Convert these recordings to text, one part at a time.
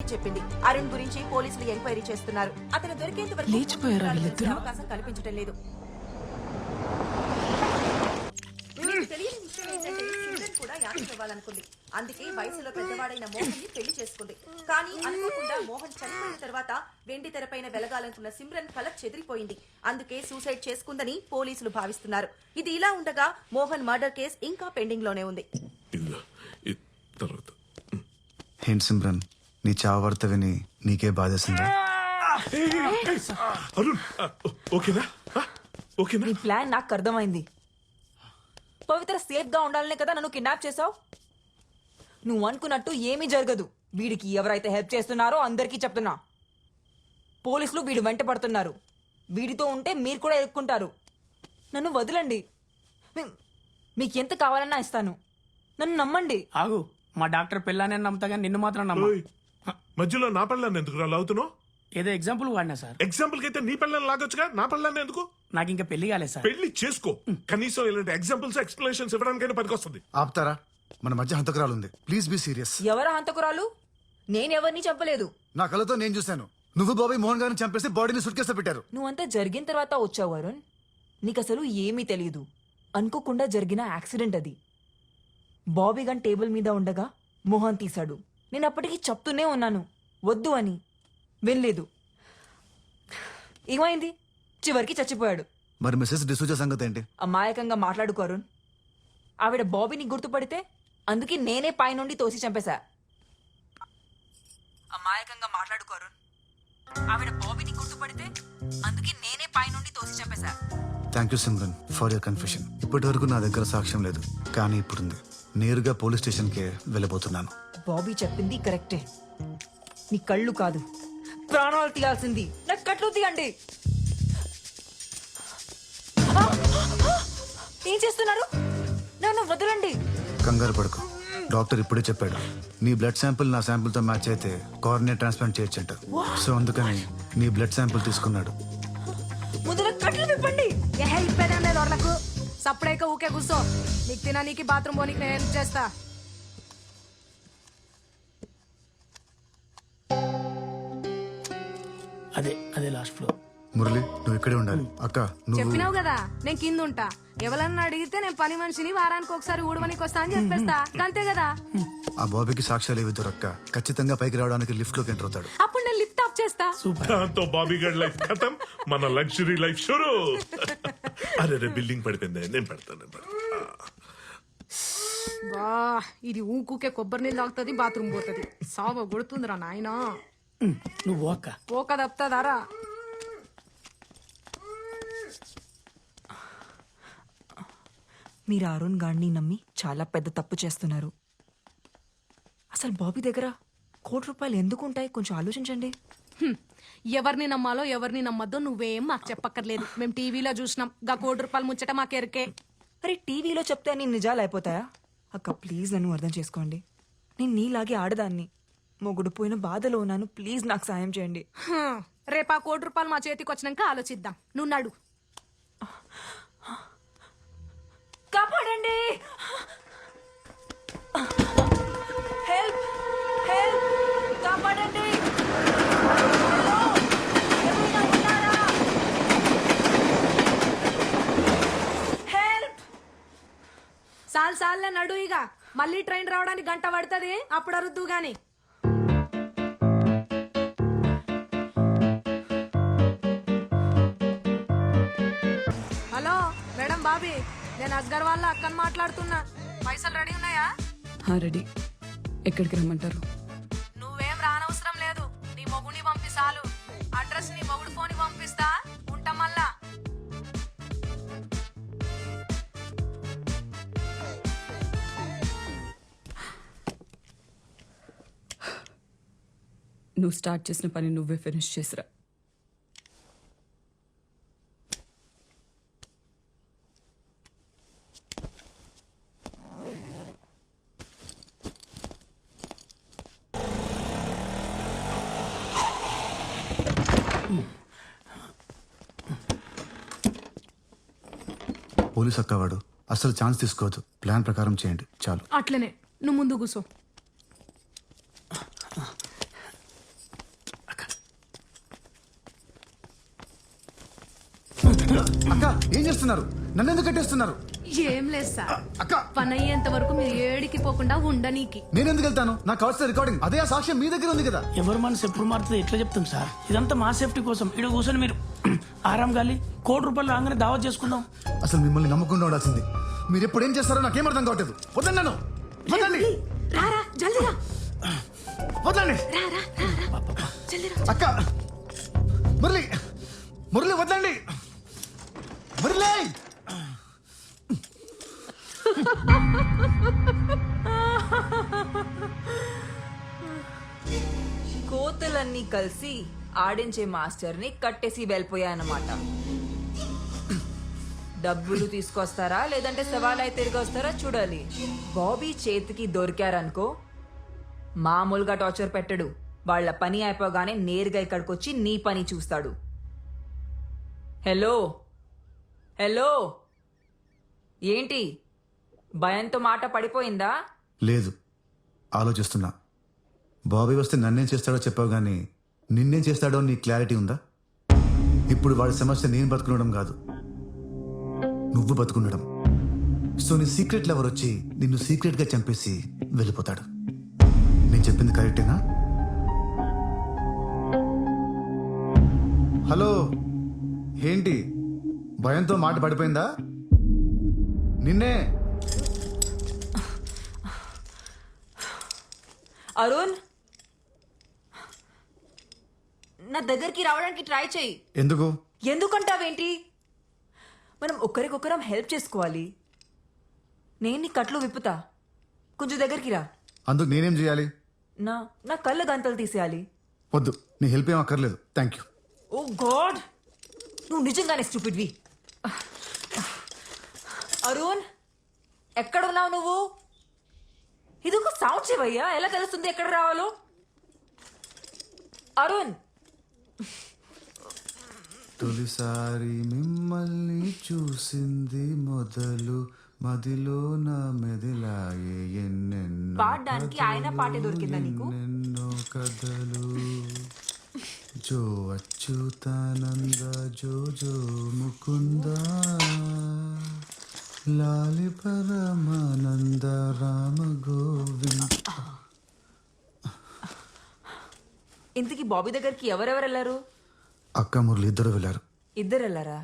చెప్పింది. అరుణ్ గురించి పోలీసులు ఎంక్వైరీ చేస్తున్నారు. అతను దొరికేంత వరకు లేచిపోయారా వీళ్ళిద్దరూ? అవకాశం కల్పించడం లేదు. తెలియని విషయం ఏంటంటే సిమ్రన్ కూడా యాక్టివ్ అవ్వాలనుకుంది. అందుకే వయసులో పెద్దవాడైన మోహన్ ని పెళ్లి చేసుకుంది. కానీ అనుకోకుండా మోహన్ చనిపోయిన తర్వాత వెండి తెరపైన వెలగాలనుకున్న సిమ్రన్ కల చెదిరిపోయింది. అందుకే సూసైడ్ చేసుకుందని పోలీసులు భావిస్తున్నారు. ఇది ఇలా ఉండగా మోహన్ మర్డర్ కేసు ఇంకా పెండింగ్ లోనే ఉంది. ఏంటి సిమ్రన్, నీ చావార్త విని నీకే బాధేసిందా? నీ ప్లాన్ నాకు అర్థమైంది. పవిత్ర సేఫ్ గా ఉండాలనే కదా నన్ను కిడ్నాప్ చేసావు. నువ్వు అనుకున్నట్టు ఏమీ జరగదు. వీడికి ఎవరైతే హెల్ప్ చేస్తున్నారో అందరికీ చెప్తున్నా. పోలీసులు వీడు వెంట పడుతున్నారు. వీడితో ఉంటే మీరు కూడా ఎదుర్కొంటారు. నన్ను వదలండి. మీకు ఎంత కావాలన్నా ఇస్తాను. నన్ను నమ్మండి. ఆగు, మా డాక్టర్ పిల్లానే నమ్ముతా కానీ నిన్ను మాత్రం నమ్మ. మధ్యలో నా పిల్లని ఎందుకు లాగుతున్నావు? ఏదో ఎగ్జాంపుల్ వాడినా సార్. ఎగ్జాంపుల్ అయితే నీ పిల్లని లాగొచ్చుగా, నా పిల్లని ఎందుకు? నాకు ఇంకా పెళ్లి కాలేదు సార్. పెళ్లి చేసుకో. కనీసం ఇలాంటి ఎగ్జాంపుల్స్ ఎక్స్ప్లెనేషన్స్ ఇవ్వడానికైనా పనికొస్తుంది. ఆపుతారా? మన మధ్య హంతకురాలు ఉంది. Please be serious. ఎవరా హంతకురాలు? నేనెవరిని చంపలేదు. నా కళ్ళతో నేను చూశాను. నువ్వు బాబీ మోహన్ గారిని చంపేసి బాడీని సుట్ కేసులో పెట్టారు. నువ్వంతా జరిగిన తర్వాత వచ్చావు అరుణ్. నీకు అసలు ఏమీ తెలియదు. అనుకోకుండా జరిగిన యాక్సిడెంట్ అది. బాబీ గన్ టేబుల్ మీద ఉండగా మోహన్ తీశాడు. నేను అప్పటికి చెప్తూనే ఉన్నాను వద్దు అని. వినలేదు. ఏమైంది? చివరికి చచ్చిపోయాడు. మరి మిస్సెస్ డిసూజా సంగతి ఏంటి? అమాయకంగా మాట్లాడుకో అరుణ్. ఆవిడ బాబీని గుర్తుపడితే అందుకే నేనే పైనుండి తోసి చంపేశా. అమాయకంగా మాట్లాడుకో అరుణ్. ఆవిడ బాబీని గుర్తుపడితే అందుకే నేనే పైనుండి తోసి చంపేశా. Thank you Simran for your confession. ఇప్పటి వరకు నా దగ్గర సాక్ష్యం లేదు, కానీ ఇప్పుడుంది. నేరుగా పోలీస్ స్టేషన్కే వెళ్ళబోతున్నాను. బాబీ చెప్పింది కరెక్టే. నీ కళ్ళు కాదు, ప్రాణాలు తీయాల్సింది. నాకు కట్లు తీయండి. ఏం చేస్తున్నారు? నన్ను వదలండి. కంగారు పడుకో. డాక్టర్ ఇప్పుడే చెప్పాడు, నీ బ్లడ్ శాంపుల్ నా శాంపుల్ తో మ్యాచ్ అయితే కార్నియా ట్రాన్స్ప్లాంట్ చేయొచ్చంట. సో అందుకని నీ బ్లడ్ శాంపుల్ తీసుకున్నాడు. ముందు కట్లు విప్పండి. ఇప్పేదేం లేదు వాళ్ళకు. సప్పుడైక ఊకే కూర్చో. నీకు తిననీకి బాత్రూమ్ పోనీకి నేను హెల్ప్ చేస్తా. అదే అదే లాస్ట్ ఫ్లోర్. మురళి, నువ్వు ఇక్కడే ఉండాలి. అక్క, నువ్వు చెప్పినావు కదా నేను కింద ఉంటా. ఎవరన్నా అడిగితే నేను పని మనిషిని వారానికి ఒకసారి ఊడవనికి వస్తా అని చెప్పేస్తా. అంతే కదా. ఆ బాబీకి సాక్ష్యాలు ఏవి దొరక్క ఖచ్చితంగా పైకి రావడానికి లిఫ్ట్ లోకి ఎంటర్ అవుతాడు. అప్పుడు నేను లిఫ్ట్ ఆఫ్ చేస్తా. దాంతో బాబీ గడ్ లైఫ్ ఖతం, మన లగ్జరీ లైఫ్ షురూ. అరే బిల్డింగ్ పడిపోయింది, నేను పెడతాను. బా, ఇది ఊకుకే కొబ్బరి నీళ్ళు తాగుతుంది, బాత్రూమ్ పోతుంది. సావ కొడుతుందిరా నాయనా. నువ్వు ఓక్క ఓక తప్పుతుందారా? మీరు అరుణ్ గాడిని నమ్మి చాలా పెద్ద తప్పు చేస్తున్నారు. అసలు బాబీ దగ్గర ₹1,00,00,000 ఎందుకు ఉంటాయి? కొంచెం ఆలోచించండి. ఎవరిని నమ్మాలో ఎవరిని నమ్మద్దో నువ్వేం మాకు చెప్పక్కర్లేదు. మేము టీవీలో చూసినాం. గా ₹1,00,00,000 ముచ్చట మాకెరికే. అరే టీవీలో చెప్తే అన్ని నిజాలు అయిపోతాయా? అక్క ప్లీజ్ నన్ను అర్థం చేసుకోండి. నేను నీలాగే ఆడదాన్ని. మొగుడు పోయిన బాధలో ఉన్నాను. ప్లీజ్ నాకు సాయం చేయండి. రేపు ఆ ₹1,00,00,000 మా చేతికి వచ్చినాక ఆలోచిద్దాం. నువ్వు నడు. కాపాడండి. హెల్ప్ హెల్ప్, కాపాడండి. ఎవరైనా ఉన్నారా? హెల్ప్. సాల్లే నడు. ఇక మళ్ళీ ట్రైన్ రావడానికి గంట పడుతుంది. అప్పుడు అరుద్దు గాని. హలో మేడం బాబీ, నేను అస్గర్ వాళ్ళ అక్కని మాట్లాడుతున్నా. పైసలు రెడీ ఉన్నాయా? రెడీ. ఎక్కడికి రమ్మంటారు? నువ్వేం రానవసరం లేదు. నీ మొగుని పంపి చాలు. అడ్రస్ నీ మొగుడు ఫోన్ పంపిస్తా. ఉంటా మళ్ళా. నువ్వు స్టార్ట్ చేసిన పని నువ్వే ఫినిష్ చేసిరా. పోలీస్ అక్కవాడు అసలు ఛాన్స్ తీసుకోవద్దు. ప్లాన్ ప్రకారం చేయండి చాలు. అట్లనే నువ్వు ముందు కూసో. అక్క ఏం చేస్తున్నారు? నన్ను ఎందుకు కట్టేస్తున్నారు? ఏం లేదు సార్, అక్క పని అయ్యేంత వరకు మీరు ఏడికి పోకుండా ఉండనీకి. నేను ఎందుకు వెళ్తాను? నాకు కావాల్సిన రికార్డింగ్ అదే, ఆ సాక్ష్యం మీ దగ్గర ఉంది కదా. ఎవరి మనసు ఎప్పుడు మారుతుంది ఎట్లా చెప్తాం సార్? ఇదంతా మా సేఫ్టీ కోసం. ఇక్కడ కూర్చొని మీరు ఆరాం గాలి ₹1,00,00,000 రాగానే దావత్ చేసుకుందాం. అసలు మిమ్మల్ని నమ్మకుండా ఉండాల్సింది. మీరు ఎప్పుడు ఏం చేస్తారో నాకేం అర్థం కావట్లేదు. వద్దండి నన్ను, వద్దండి, రారా జల్దీ రా. వద్దండి. అక్క మురళి, మురళి వద్దండి, మురళి. కోతలన్నీ కలిసి ఆడించే మాస్టర్ని కట్టేసి వెళ్ళిపోయాయన్నమాట. డబ్బులు తీసుకొస్తారా లేదంటే సవాలై తిరిగి వస్తారా చూడాలి. బాబీ చేతికి దొరికారనుకో మామూలుగా టార్చర్ పెట్టడు. వాళ్ళ పని అయిపోగానే నేరుగా ఇక్కడికి వచ్చి నీ పని చూస్తాడు. హలో హలో, ఏంటి భయంతో మాట పడిపోయిందా? లేదు, ఆలోచిస్తున్నా. బాబీ వస్తే నన్నేం చేస్తాడో చెప్పావు గానీ నిన్నేం చేస్తాడో నీ క్లారిటీ ఉందా? ఇప్పుడు వాడి సమస్య నేను బతుకుండడం కాదు, నువ్వు బతుకుండడం. సో నీ సీక్రెట్ లవర్ వచ్చి నిన్ను సీక్రెట్ గా చంపేసి వెళ్ళిపోతాడు. నేను చెప్పింది కరెక్టేనా? హలో, ఏంటి భయంతో మాట పడిపోయిందా? నిన్నే. అరుణ్, నా దగ్గరికి రావడానికి ట్రై చేయి. ఎందుకు? ఎందుకంటావేంటి? మనం ఒకరికొకరం హెల్ప్ చేసుకోవాలి. నేను నీ కట్లు విప్పుతా, కొంచెం దగ్గరికి రా. అందుకు నేనేం చేయాలి? నా నా కళ్ళ గంతలు తీసేయాలి. వద్దు, నీ హెల్ప్ ఏం అక్కర్లేదు, థ్యాంక్ యూ. ఓ గాడ్, నువ్వు నిజంగానే స్టూపిడ్వి. అరుణ్, ఎక్కడ ఉన్నావు నువ్వు? ఇది ఒక సౌండ్ చెవయ్యా, ఎలా తెలుస్తుంది ఎక్కడ రావాలో? అరుణ్, తొలిసారి మిమ్మల్ని చూసింది మొదలు మదిలో నా మెదిలాయే ఎన్నెన్నో పాడడానికి ఆయన పాటే దొరికిందా నీకు? ఎన్నెన్నో కథలు. జో అచ్యుతానంద జో జో ముకుంద లాలి పరమానంద రామ గోవింద. ఇంతకీ బాబీ దగ్గరికి ఎవరెవరు వెళ్ళారు? అక్క మురళి ఇద్దరు వెళ్ళారు. ఇద్దరు వెళ్ళారా?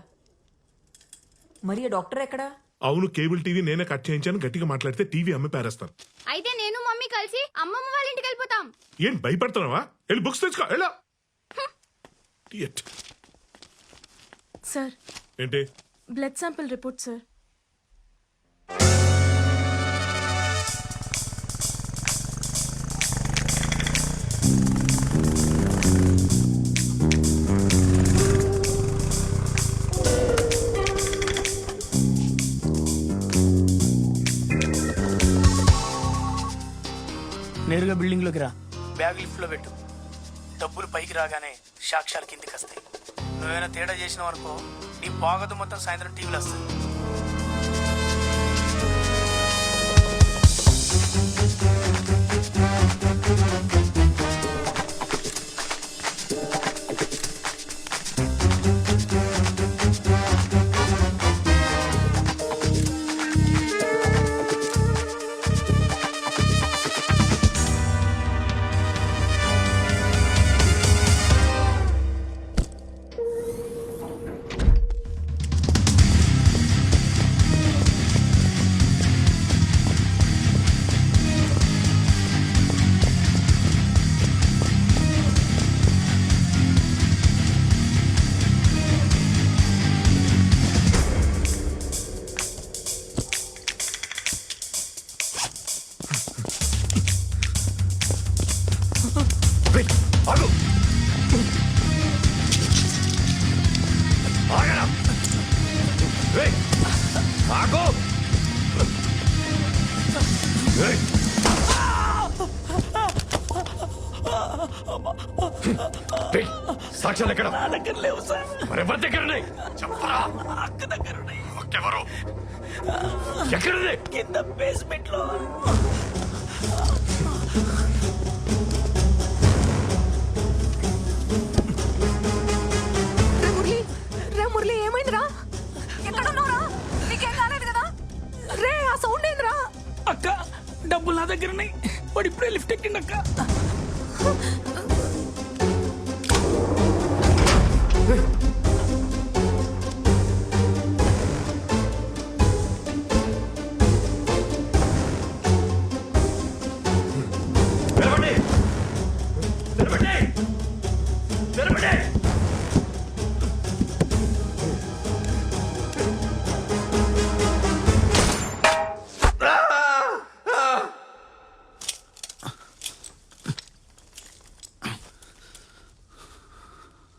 మరి ఆ డాక్టర్ ఎక్కడా? అవును, కేబుల్ టీవీ నేనే కట్ చేయించాను. గట్టిగా మాట్లాడితే టీవీ అమ్మి పారేస్తాను. అయితే నేను మమ్మీ కలిసి అమ్మమ్మ వాళ్ళ ఇంటికి వెళ్ళిపోతాం. ఏం భయపడుతున్నావా? వెళ్ళి బుక్స్ తెచ్చుకో. ఎలా సార్, ఏంటి? Blood sample report sir. నేరుగా బిల్డింగ్ లోకి రా. బ్యాగ్ లిఫ్ట్ లో పెట్టు. డబ్బులు పైకి రాగానే సాక్ష్యాలు కిందికి వస్తాయి. నువ్వేమైనా తేడా చేసినావు అనుకో, నీ బాగోదు మొత్తం సాయంత్రం టీవీలో వస్తుంది. సాక్ష్యాలు ఎక్కడ? నా దగ్గర లేవు సార్. మరెవరి దగ్గర ఉన్నాయి? చెప్పరా. అక్క దగ్గర ఉన్నాయి. ఎవరు? ఎక్కడుంది? కింద బేస్మెంట్ లో. రే మురళి, ఏమైందిరా?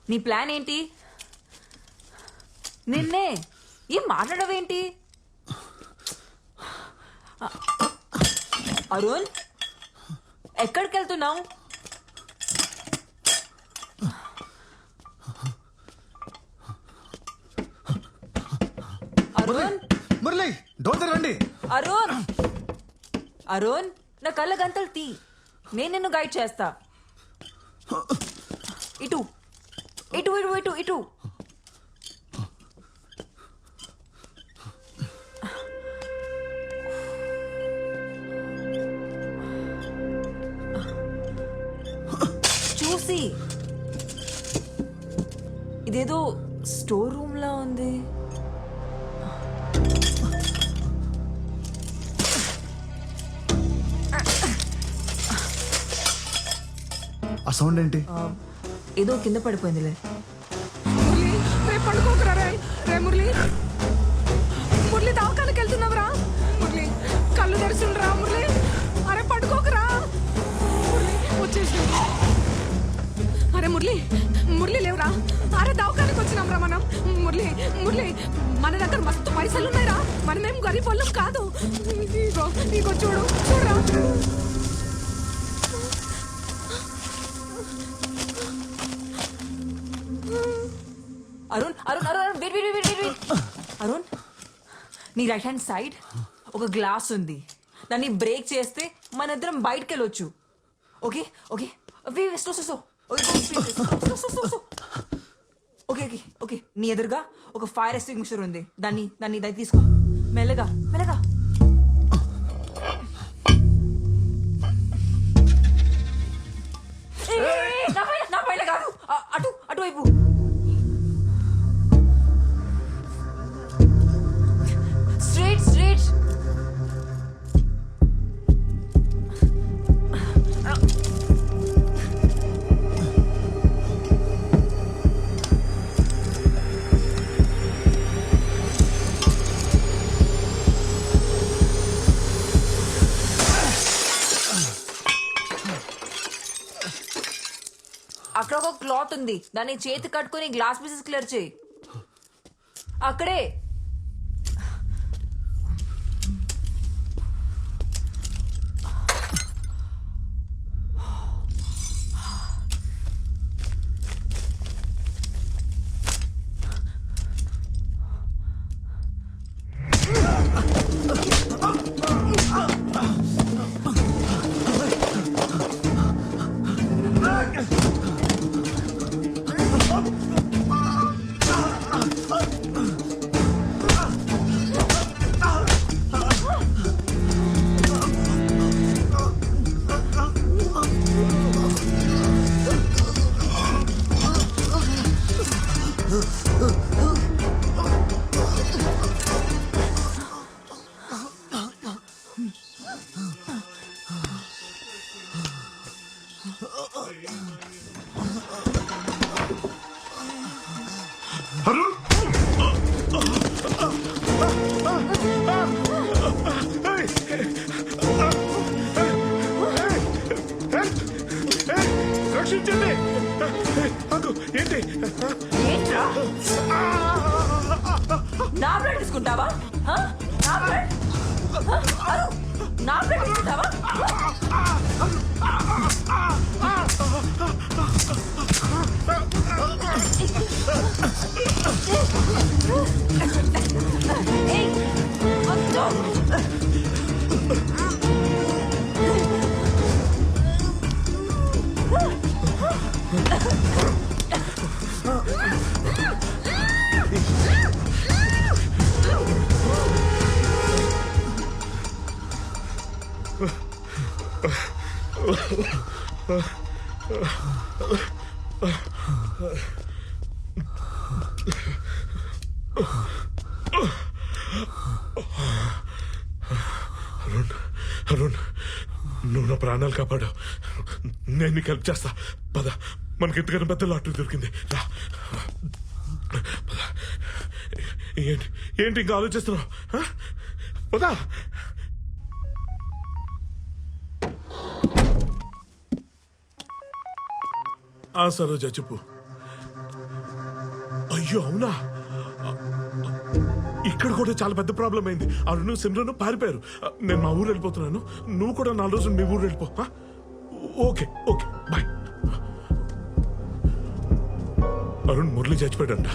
నీ ప్లాన్ ఏంటి? నిన్నే ఏం మాట్లాడవేంటి? అరుణ్, ఎక్కడికి వెళ్తున్నావు? అరుణ్, మురళి డోర్ రండి. అరుణ్, అరుణ్, నా కళ్ళ గంతలు తీ, నేను నిన్ను గైడ్ చేస్తా. ఇటు ఇటు ఇటు ఇటు ఇటు. చూసి ఇదేదో స్టోర్ రూమ్ లా ఉంది. ఆ సౌండ్ ఏంటి? ఏదో కింద పడిపోయిందిలే. మురళి రేపు పడుకోకరా రే మురళి. మురళి దవాఖానకి వెళ్తున్నావురా? మురళి కళ్ళు తెరుచుండ్రా మురళి. అరే పడుకోకరా మురళి, వచ్చేసి. అరే మురళి, మురళి లేవురా. అరే దవాఖానకి వచ్చినాంరా మనం. మురళి మురళి, మన దగ్గర మస్తు పైసలు ఉన్నాయిరా, మనమేం గరీబ్ వాళ్ళం కాదు. ఇగో ఇగో చూడు చూడరా. Arun Arun Arun wait wait wait wait. Arun, నీ రైట్ హ్యాండ్ సైడ్ ఒక గ్లాస్ ఉంది, దాన్ని బ్రేక్ చేస్తే మన ఇద్దరం బయటకు వెళ్ళొచ్చు. Okay okay slow slow slow. Okay okay okay. నీ ఎదురుగా ఒక ఫైర్ ఎక్స్టింగ్విషర్ ఉంది, దాన్ని దాన్ని దాన్ని తీసుకో. మెల్లగా మెల్లగా. నా పైన కాదు, అటు అటువైపు. Straight, straight. అక్కడ ఒక క్లాత్ ఉంది, దాన్ని చేతి కట్టుకుని గ్లాస్ పీసెస్ క్లియర్ చేయి. అక్కడే. అరుణ్, రక్షించండి. ఏంటి? ఏంట్రా? నా బ్లడ్ తీసుకుంటావా? హ? నా బ్లడ్? హ? అరు, నా బ్లడ్ తీసుకుంటావా? ఏయ్, వద్దు. అరుణ్, అరుణ్, నువ్వు నా ప్రాణాలు కాపాడు. నేను నీకు హెల్ప్ చేస్తా. పద, మనకి ఎంతకన్నా పెద్ద లాటరీ దొరికింది. రా పద. ఏంటి ఏంటి ఇంకా ఆలోచిస్తున్నావు? పదా. సరోజా చెప్పు. అయ్యో అవునా? ఇక్కడ కూడా చాలా పెద్ద ప్రాబ్లం అయింది. అరుణ్ సిమ్రన్ పారిపోయారు. నేను మా ఊరు వెళ్ళిపోతున్నాను, నువ్వు కూడా 4 రోజులు మీ ఊరు వెళ్ళిపో. Okay okay bye. Arun Murali చచ్చిపోయాడంట.